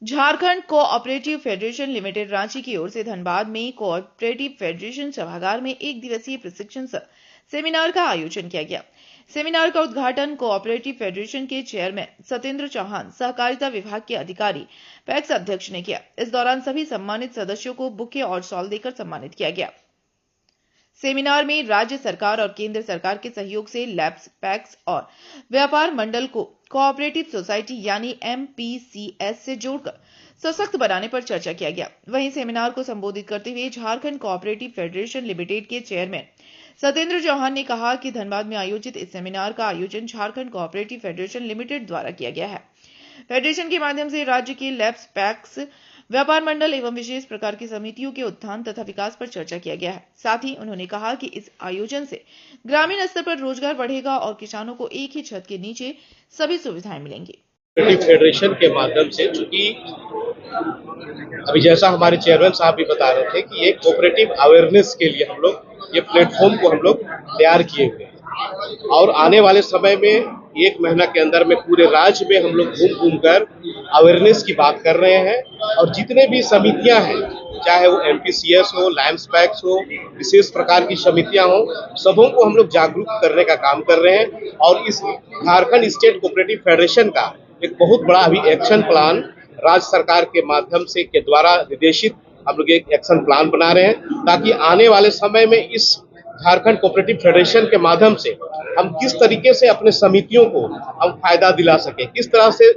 Jharkhand cooperative federation limited Ranchi की ओर से धनबाद में कोऑपरेटिव फेडरेशन सभागार में एक दिवसीय प्रशिक्षण सेमिनार का आयोजन किया गया। सेमिनार का उद्घाटन कोऑपरेटिव फेडरेशन के चेयरमैन सत्येंद्र चौहान, सहकारिता विभाग के अधिकारी, पैक्स अध्यक्ष ने किया। इस दौरान सभी सम्मानित सदस्यों को बुके और शॉल देकर सम्मानित किया गया। सेमिनार में राज्य सरकार और केंद्र सरकार के सहयोग से लैब्स, पैक्स और व्यापार मंडल को कोऑपरेटिव सोसाइटी यानी MPCS से जोड़कर सशक्त बनाने पर चर्चा किया गया। वहीं सेमिनार को संबोधित करते हुए झारखंड कोऑपरेटिव फेडरेशन लिमिटेड के चेयरमैन सत्येंद्र चौहान ने कहा कि धनबाद में आयोजित इस सेमिनार का आयोजन झारखंड कोऑपरेटिव फेडरेशन लिमिटेड द्वारा किया गया है। फेडरेशन के माध्यम से राज्य के लैब्स, पैक्स, व्यापार मंडल एवं विशेष प्रकार की समितियों के उत्थान तथा विकास पर चर्चा किया गया है। साथ ही उन्होंने कहा कि इस आयोजन से ग्रामीण स्तर पर रोजगार बढ़ेगा और किसानों को एक ही छत के नीचे सभी सुविधाएं मिलेंगी। फेडरेशन के माध्यम से, चूंकि अभी जैसा हमारे चेयरमैन साहब भी बता रहे थे कि एक कोऑपरेटिव अवेयरनेस के लिए हम लोग ये प्लेटफॉर्म को हम लोग तैयार किए हुए हैं और आने वाले समय में 1 महीना के अंदर में पूरे राज्य में हम लोग घूम घूम कर अवेयरनेस की बात कर रहे हैं और जितने भी समितियां हैं, चाहे वो MPCS हो, लैम्स, पैक्स हो, विशेष प्रकार की समितियां हो, सबों को हम लोग जागरूक करने का काम कर रहे हैं। और इस झारखंड स्टेट कोऑपरेटिव फेडरेशन का एक बहुत बड़ा अभी एक्शन प्लान राज्य सरकार के माध्यम से के द्वारा निर्देशित हम लोग एक एक्शन प्लान बना रहे हैं, ताकि आने वाले समय में इस झारखंड कोऑपरेटिव फेडरेशन के माध्यम से हम किस तरीके से अपने समितियों को हम फायदा दिला सके, किस तरह से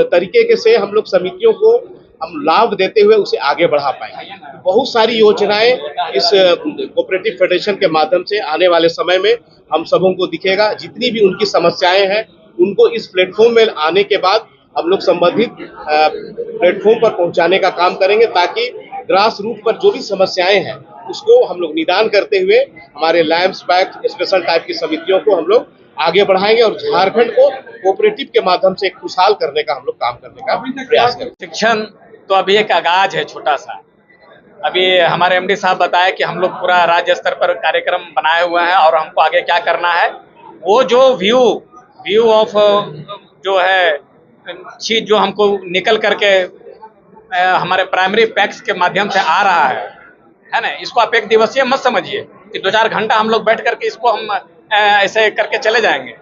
तरीके से हम लोग समितियों को हम लाभ देते हुए उसे आगे बढ़ा पाएंगे। बहुत सारी योजनाएं इस कोऑपरेटिव फेडरेशन के माध्यम से आने वाले समय में हम सबों को दिखेगा। जितनी भी उनकी समस्याएं हैं उनको इस प्लेटफॉर्म में आने के बाद हम लोग संबंधित प्लेटफॉर्म पर पहुंचाने का काम करेंगे, ताकि ग्रास रूट पर जो भी समस्याएं हैं उसको हम लोग निदान करते हुए हमारे लैम्स, पैक्स, स्पेशल टाइप की समितियों को हम लोग आगे बढ़ाएंगे और झारखंड को कोऑपरेटिव के माध्यम से खुशहाल करने का हम लोग काम करने का प्रयास करेंगे। शिक्षण तो अभी एक आगाज है छोटा सा। अभी हमारे MD साहब बताया कि हम लोग पूरा राज्य स्तर पर कार्यक्रम बनाए हुए हैं और हमको आगे क्या करना है, वो जो व्यू ऑफ जो है चीज जो हमको निकल करके हमारे प्राइमरी पैक्स के माध्यम से आ रहा है ना, इसको आप एक दिवसीय मत समझिए कि 2-4 घंटा हम लोग बैठ करके इसको हम ऐसे करके चले जाएंगे।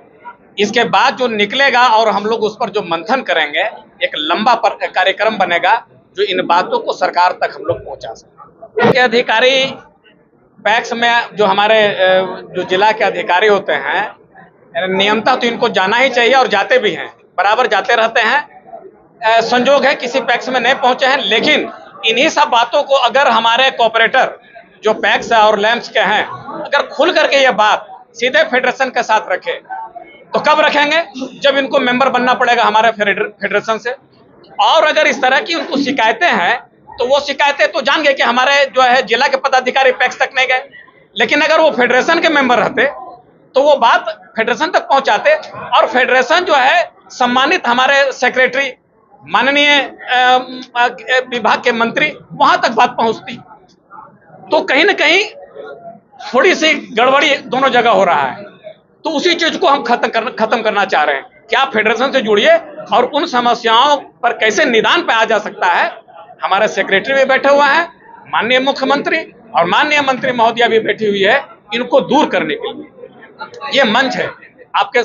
इसके बाद जो निकलेगा और हम लोग उस पर जो मंथन करेंगे, एक लंबा कार्यक्रम बनेगा जो इन बातों को सरकार तक हम लोग पहुंचा सकें। उनके अधिकारी पैक्स में जो हमारे जो जिला के अधिकारी होते हैं, नियमतः तो इनको जाना ही चाहिए और जाते भी हैं, बराबर जाते रहते हैं। संजोग है किसी पैक्स में नहीं पहुंचे हैं, लेकिन इन्हीं सब बातों को अगर हमारे कोऑपरेटर जो पैक्स और लैम्स के हैं अगर खुल करके ये बात सीधे फेडरेशन के साथ रखे, तो कब रखेंगे? जब इनको मेंबर बनना पड़ेगा हमारे फेडरेशन से। और अगर इस तरह की उनको शिकायतें हैं तो वो शिकायतें तो जान गए कि हमारे जो है जिला के पदाधिकारी पैक्स तक नहीं गए, लेकिन अगर वो फेडरेशन के मेंबर रहते तो वो बात फेडरेशन तक पहुंचाते और फेडरेशन जो है सम्मानित हमारे सेक्रेटरी, माननीय विभाग के मंत्री, वहां तक बात पहुंचती। तो कहीं ना कहीं थोड़ी सी गड़बड़ी दोनों जगह हो रहा है, तो उसी चीज को हम खत्म करना चाह रहे हैं कि आप फेडरेशन से जुड़िए और उन समस्याओं पर कैसे निदान पे आ जा सकता है। हमारे सेक्रेटरी भी बैठे हुए हैं, माननीय मुख्यमंत्री और माननीय मंत्री महोदया भी बैठी हुई है, इनको दूर करने के लिए ये मंच है आपके